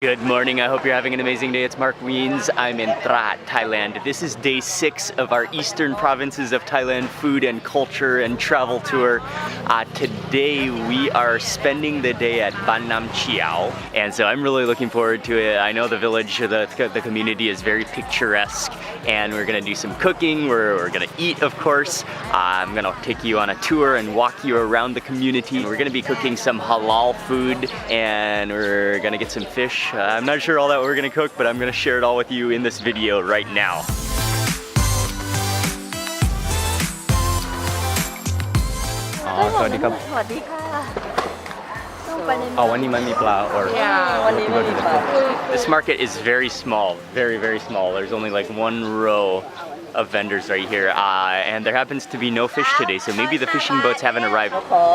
Good morning, I hope you're having an amazing day. It's Mark Weens. I'm in Trat, Thailand. This is day 6 of our eastern provinces of Thailand food and culture and travel tour. Today we are spending the day at Ban Nam Chiao, and so I'm really looking forward to it. I know the village, the community is very picturesque, and we're gonna do some cooking, we're gonna eat, of course. I'm gonna take you on a tour and walk you around the community. We're gonna be cooking some halal food, and we're gonna get some fish. I'm not sure all that we're gonna cook, but I'm gonna share it all with you in this video right now. สวัสดีครับ สวัสดีค่ะ วันนี้มันมีปลา or วันนี้ไม่มีปลา This market is very small, very small. There's only like one row of vendors right here, and there happens to be no fish today, so maybe the fishing boats haven't arrived. ขอ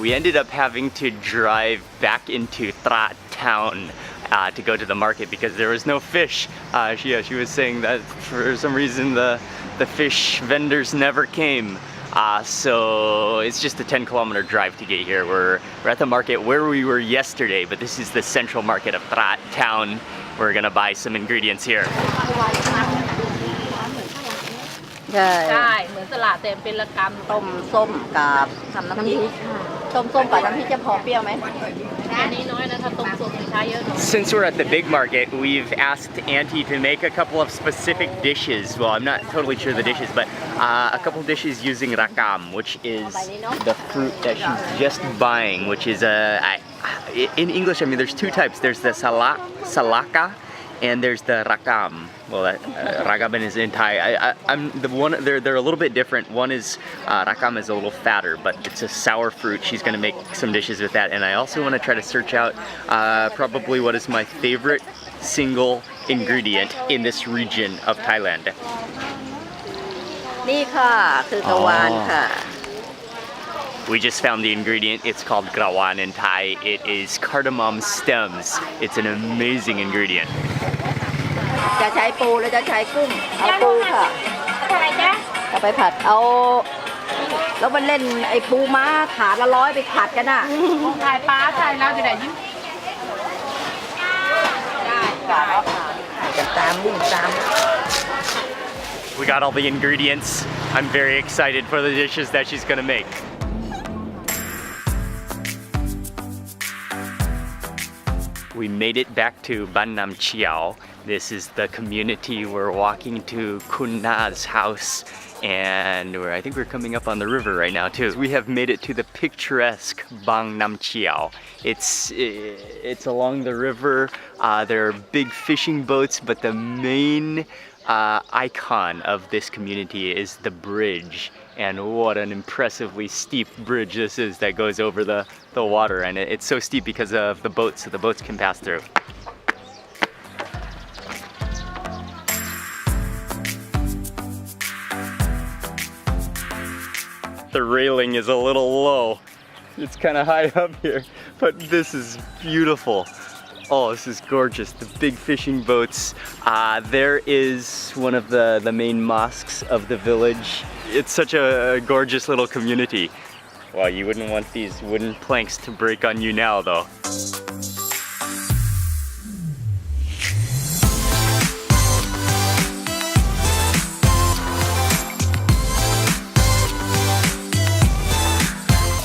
We ended up having to drive back into Trat town to go to the market because there was no fish. She was saying that for some reason the fish vendors never came. So it's just a 10-kilometer drive to get here. We're at the market where we were yesterday, but this is the central market of Trat town. We're gonna buy some ingredients here. ใช่เหมือนสลัดแต่เป็นละกำต้มส้มกับทำน้ำพริกต้มกับน้ำพริกจะพอเปรี้ยวไหมอันนี้น้อยนะถ้าต้มส้มใช้เยอะ Since we're at the big market, we've asked Auntie to make a couple of specific dishes. Well, I'm not totally sure the dishes, but a couple dishes using rakam, which is the fruit that she's just buying, which is in English, I mean, there's two types. There's the salaka, and there's the rakam. Well, rakam is in Thai. They're a little bit different. One is rakam is a little fatter, but it's a sour fruit. She's gonna make some dishes with that. And I also want to try to search out probably what is my favorite single ingredient in this region of Thailand. นี่ค่ะคือกะวานค่ะ We just found the ingredient. It's called grawan in Thai. It is cardamom stems. It's an amazing ingredient. จะใช้ปูหรือจะใช้กุ้งเอาปูค่ะเอาไปผัดเอาแล้วมันเล่นไอ้ปูม้าขาละ100ไปผัดกันน่ะถ่ายปลาถ่ายเราจะได้ยิ้มได้ตามวิ่งตาม We got all the ingredients. I'm very excited for the dishes that she's gonna make. We made it back to Ban Nam Chiao. This is the community. We're walking to Kunna's house, and I think we're coming up on the river right now too. We have made it to the picturesque Ban Nam Chiao. It's along the river. There are big fishing boats, but the main icon of this community is the bridge. And what an impressively steep bridge this is that goes over the water, and it's so steep because of the boats, so the boats can pass through. The railing is a little low. It's kind of high up here, but this is beautiful. Oh, this is gorgeous. The big fishing boats. There is one of the main mosques of the village. It's such a gorgeous little community. Well, you wouldn't want these wooden planks to break on you now, though.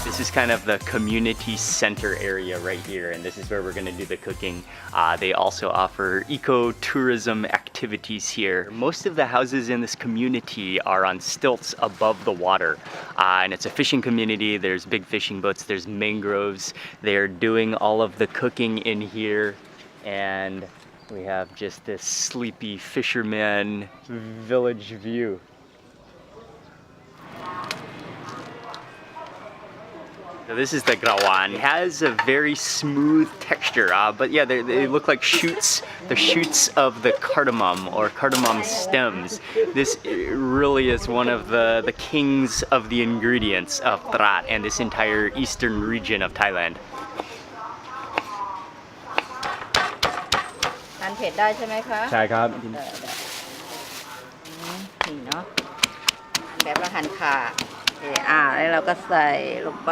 This is kind of the community center area right here, and this is where we're going to do the cooking. They also offer eco-tourism activities here. Most of the houses in this community are on stilts above the water, and it's a fishing community. There's big fishing boats, there's mangroves. They're doing all of the cooking in here, and we have just this sleepy fisherman village view. So this is the grawan. It has a very smooth texture, but yeah, they look like shoots, the shoots of the cardamom or cardamom stems. This really is one of the kings of the ingredients of Trat and this entire eastern region of Thailand. านเผ็ดได้ใช่ไหมคะ ใช่ครับ นี่เนาะแบบเราหั่นขาแล้วเราก็ใส่ลงไป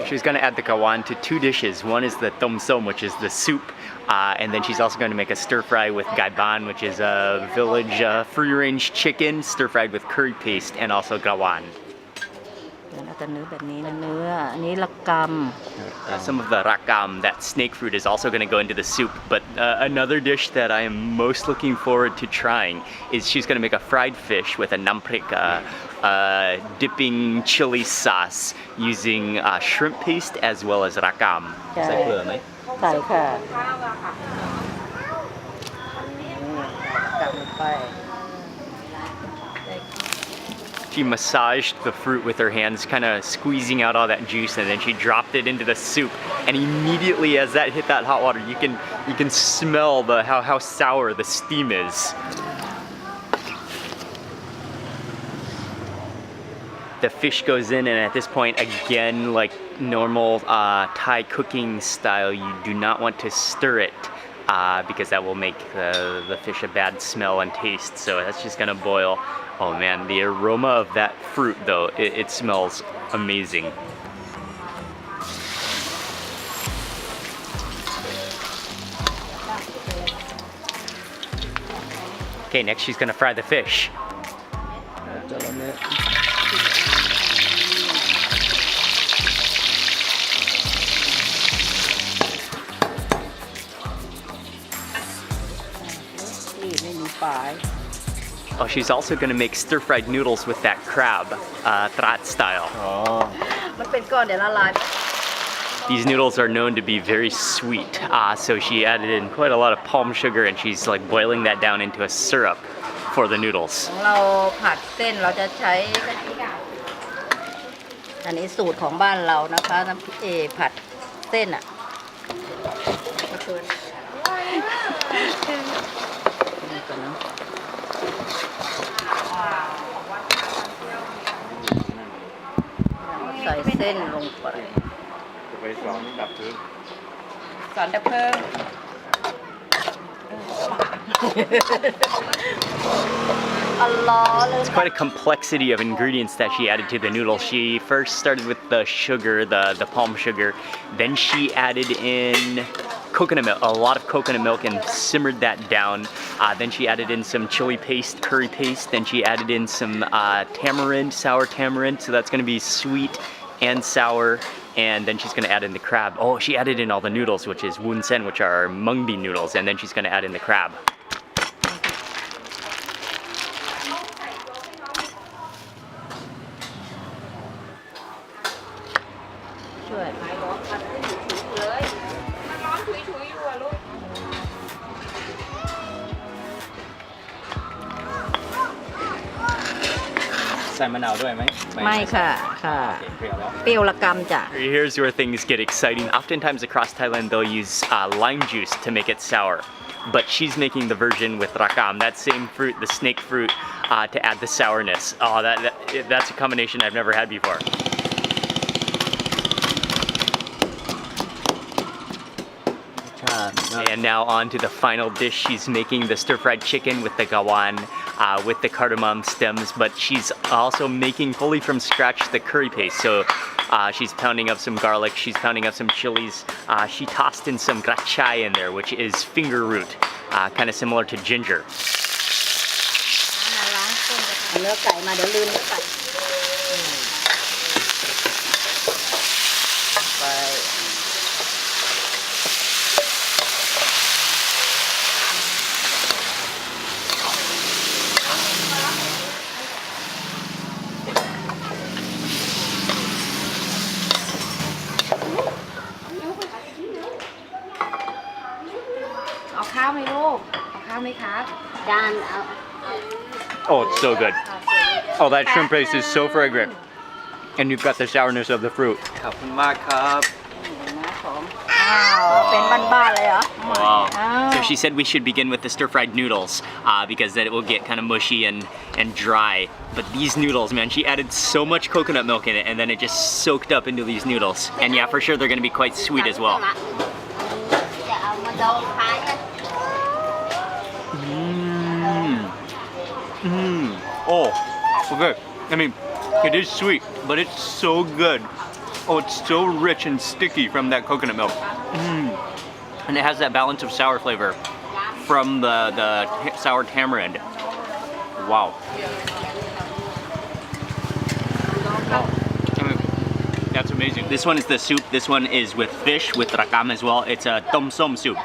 She's going to add the gawan to two dishes. One is the tom som, which is the soup, and then she's also going to make a stir fry with gaiban, which is a village free-range chicken stir-fried with curry paste, and also gawan. เราจะเนื้อแบบนี้นะเนื้ออันนี้ละกำ Some of the rakam, that snake fruit, is also going to go into the soup. But another dish that I am most looking forward to trying is she's going to make a fried fish with a namprik, dipping chili sauce using shrimp paste as well as rakam. ใช่ ใส่เกลือไหม ใส่ค่ะกลับลงไป She massaged the fruit with her hands, kind of squeezing out all that juice, and then she dropped it into the soup. And immediately, as that hit that hot water, you can smell how sour the steam is. The fish goes in, and at this point, again, like normal Thai cooking style, you do not want to stir it because that will make the fish a bad smell and taste. So that's just gonna boil. Oh man, the aroma of that fruit though, it smells amazing. Okay, next she's gonna fry the fish. นี่ไม่มีฝาย Oh, she's also gonna make stir-fried noodles with that crab, Trat style. มันเป็นก้อนเดี๋ยวละลาย These noodles are known to be very sweet, so she added in quite a lot of palm sugar, and she's like boiling that down into a syrup for the noodles. ของเราผัดเส้นเราจะใช้อันนี้สูตรของบ้านเรานะคะน้ำพริกผัดเส้นอ่ะใส่เส้นลงไปสอนดับเพลิง It's quite a complexity of ingredients that she added to the noodles. She first started with the sugar, the palm sugar. Then she added in coconut milk, a lot of coconut milk, and simmered that down. Then she added in some chili paste, curry paste. Then she added in some tamarind, sour tamarind. So that's going to be sweet and sour. And then she's going to add in the crab. Oh, she added in all the noodles, which is woon sen, which are mung bean noodles. And then she's going to add in the crab. Here's where things get exciting. Oftentimes across Thailand they'll use lime juice to make it sour. But she's making the version with rakam, that same fruit, the snake fruit, to add the sourness. Oh, that's a combination I've never had before. And now on to the final dish. She's making the stir-fried chicken with the gawan, with the cardamom stems, but she's also making fully from scratch the curry paste. So she's pounding up some garlic, she's pounding up some chilies. She tossed in some grachai in there, which is finger root, kind of similar to ginger. เนื้อไก่มาเดี๋ยวลืมเนื้อไก่ไปเอาข้าวไหมลูกเอาข้าวไหมครับจานเอา Oh, it's so good. Oh, that shrimp paste is so fragrant. And you've got the sourness of the fruit. Wow. So she said we should begin with the stir-fried noodles because then it will get kind of mushy and dry. But these noodles, man, she added so much coconut milk in it and then it just soaked up into these noodles. And yeah, for sure they're going to be quite sweet as well. Oh, okay. I mean, it is sweet, but it's so good. Oh, it's so rich and sticky from that coconut milk. And it has that balance of sour flavor from the sour tamarind. Wow. That's amazing. This one is the soup. This one is with fish with rakam as well. It's a tom som soup.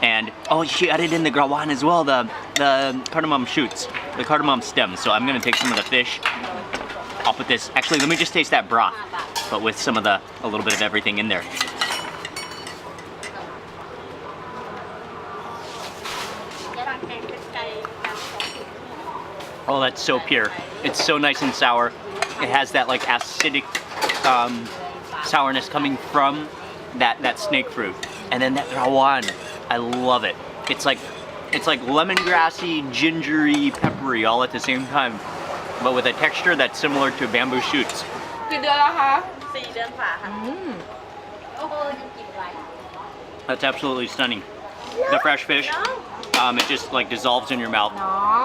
And oh, she added in the grawan as well, the cardamom shoots, the cardamom stems. So I'm gonna take some of the fish. I'll put this, actually let me just taste that broth, but with some of a little bit of everything in there. Oh, that's so pure. It's so nice and sour. It has that like acidic sourness coming from that snake fruit. And then that rawan, I love it. It's like lemongrassy, gingery, peppery all at the same time, but with a texture that's similar to bamboo shoots. กี่เดือนแล้วคะ 4 เดือนกว่าค่ะ That's absolutely stunning. The fresh fish, it just like dissolves in your mouth.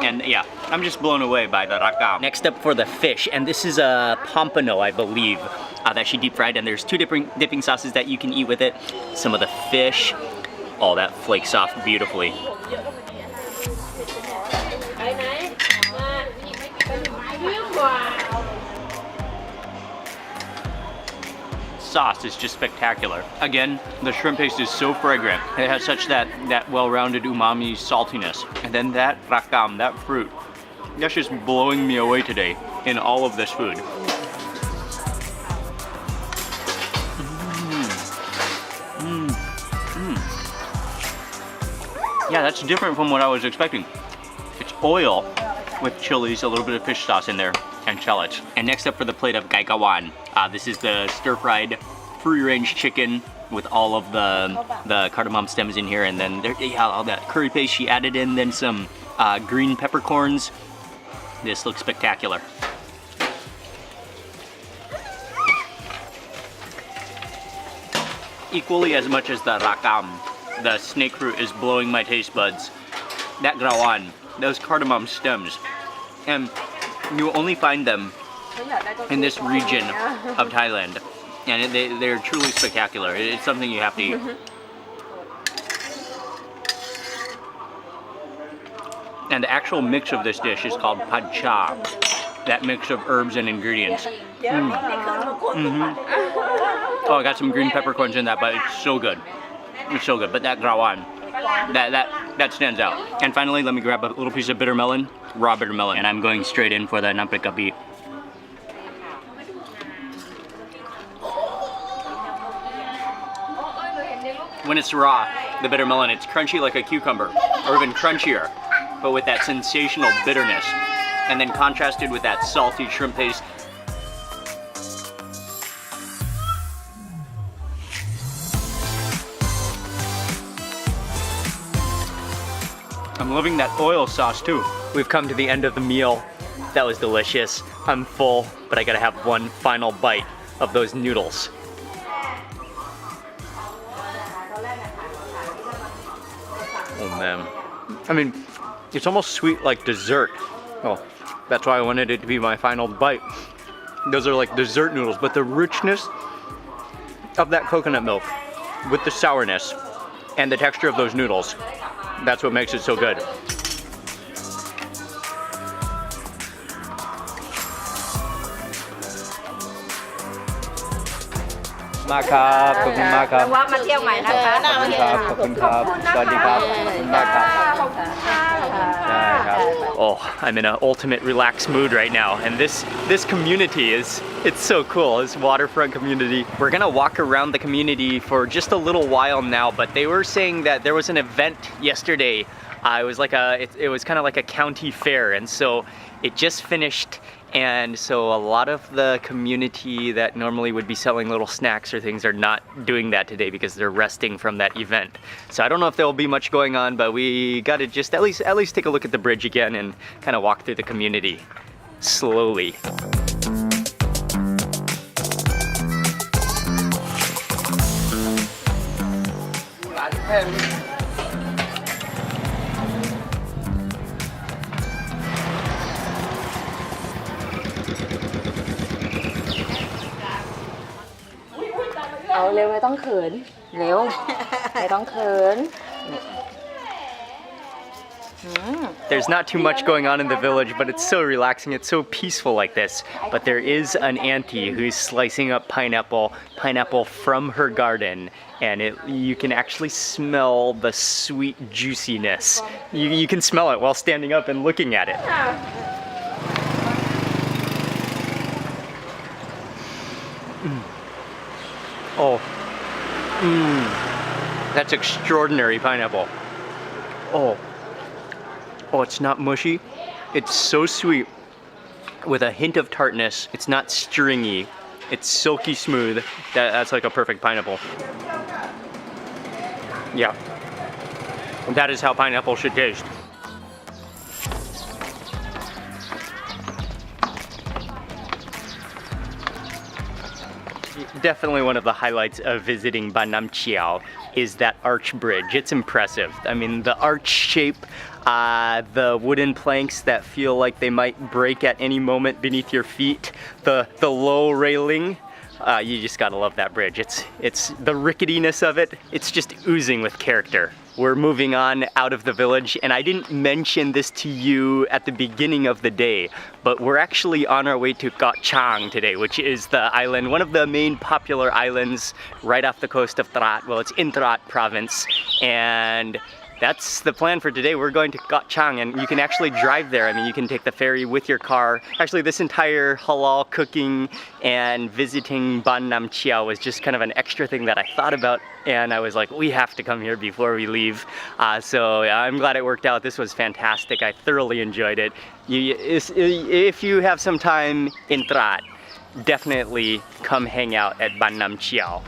And yeah, I'm just blown away by the rakam. Next up for the fish, and this is a pompano, I believe, that she deep fried, and there's 2 different dipping sauces that you can eat with it. Some of the fish, oh, that flakes off beautifully. Sauce is just spectacular. Again, the shrimp paste is so fragrant. It has such that well-rounded umami saltiness. And then that rakam, that fruit, that's just blowing me away today in all of this food. Yeah, that's different from what I was expecting. It's oil with chilies, a little bit of fish sauce in there, and shallots. And next up for the plate of gaikawan. This is the stir-fried free-range chicken with all of the cardamom stems in here, and then there, yeah, all that curry paste she added in, then some green peppercorns. This looks spectacular. Equally as much as the rakam, the snake fruit is blowing my taste buds. That grawan, those cardamom stems, and you only find them in this region of Thailand, and they're truly spectacular. It's something you have to eat. And the actual mix of this dish is called pad cha, that mix of herbs and ingredients. Oh, I got some green peppercorns in that, but it's so good. It's so good. But that grawan, that stands out. And finally, let me grab a little piece of bitter melon, raw bitter melon, and I'm going straight in for the nampre kapi. When it's raw, the bitter melon, it's crunchy like a cucumber, or even crunchier, but with that sensational bitterness, and then contrasted with that salty shrimp paste. I'm loving that oil sauce too. We've come to the end of the meal. That was delicious. I'm full, but I gotta have one final bite of those noodles. Oh man. I mean, it's almost sweet like dessert. Oh, that's why I wanted it to be my final bite. Those are like dessert noodles, but the richness of that coconut milk with the sourness and the texture of those noodles, that's what makes it so good. มากครับขอบคุณมากครับ ว่ามาเที่ยวใหม่นะคะ ขอบคุณครับขอบคุณครับสวัสดีครับขอบคุณมากครับ Oh, I'm in an ultimate relaxed mood right now, and this community it's so cool. This waterfront community. We're gonna walk around the community for just a little while now, but they were saying that there was an event yesterday. It was kind of like a county fair, and so it just finished. And so a lot of the community that normally would be selling little snacks or things are not doing that today because they're resting from that event. So I don't know if there will be much going on, but we got to just at least take a look at the bridge again and kind of walk through the community slowly. เร็วไม่ต้องเขินเร็วไม่ต้องเขิน There's not too much going on in the village, but it's so relaxing, it's so peaceful like this. But there is an auntie who's slicing up pineapple from her garden, and you can actually smell the sweet juiciness. You can smell it while standing up and looking at it. Oh, that's extraordinary pineapple. Oh, it's not mushy. It's so sweet with a hint of tartness. It's not stringy. It's silky smooth. That's like a perfect pineapple. Yeah. That is how pineapple should taste. Definitely one of the highlights of visiting Ban Nam Chiao is that arch bridge. It's impressive. I mean, the arch shape, the wooden planks that feel like they might break at any moment beneath your feet, the low railing. You just gotta love that bridge. It's the ricketiness of it. It's just oozing with character. We're moving on out of the village, and I didn't mention this to you at the beginning of the day, but we're actually on our way to Koh Chang today, which is the island, one of the main popular islands right off the coast of Trat. Well, it's in Trat province, and that's the plan for today. We're going to Koh Chang, and you can actually drive there. I mean, you can take the ferry with your car. Actually, this entire halal cooking and visiting Ban Nam Chiao was just kind of an extra thing that I thought about, and I was like, we have to come here before we leave. So I'm glad it worked out. This was fantastic. I thoroughly enjoyed it. If you have some time in Trat, definitely come hang out at Ban Nam Chiao.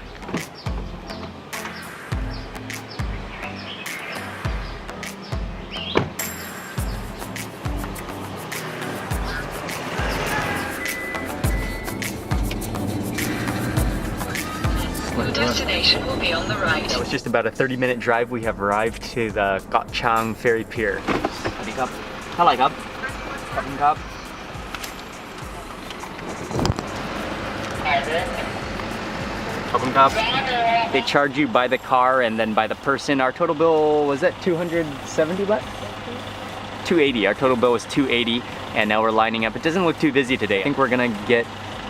The destination will be on the right. That was just about a 30-minute drive. We have arrived to the Koh Chang ferry pier. They charge you by the car and then by the person. Our total bill was that 270 baht? 280. Our total bill was 280, and now we're lining up. It doesn't look too busy today. I think we're gonna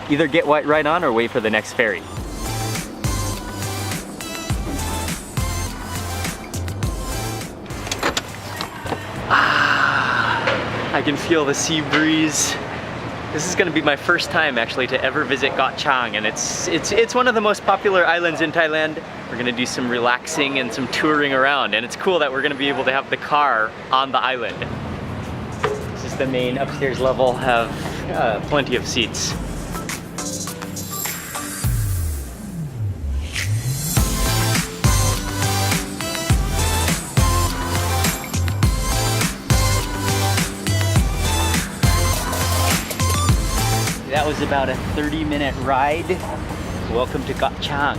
either get right on or wait for the next ferry. I can feel the sea breeze. This is gonna be my first time actually to ever visit Koh Chang, and it's one of the most popular islands in Thailand. We're gonna do some relaxing and some touring around, and it's cool that we're gonna be able to have the car on the island. This is the main upstairs level, have plenty of seats. That was about a 30-minute ride. Welcome to Koh Chang.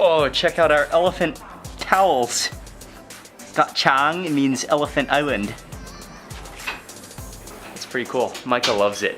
Oh, check out our elephant towels. Koh Chang means elephant island. It's pretty cool. Micah loves it.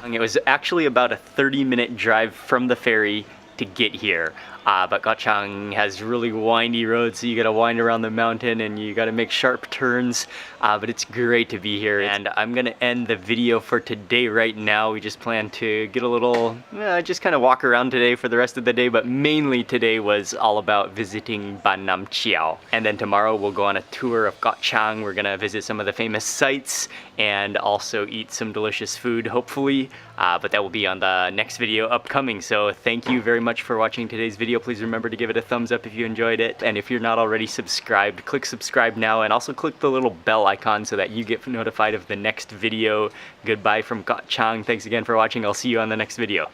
It was actually about a 30-minute drive from the ferry to get here. But Koh Chang has really windy roads, so you gotta wind around the mountain and you gotta make sharp turns. But it's great to be here, and I'm gonna end the video for today right now. We just plan to get a little, just kind of walk around today for the rest of the day, but mainly today was all about visiting Ban Nam Chiao. And then tomorrow we'll go on a tour of Koh Chang. We're gonna visit some of the famous sites and also eat some delicious food, hopefully. But that will be on the next video upcoming. So thank you very much for watching today's video. Please remember to give it a thumbs up if you enjoyed it. And if you're not already subscribed, click subscribe now, and also click the little bell icon so that you get notified of the next video. Goodbye from Koh Chang. Thanks again for watching. I'll see you on the next video.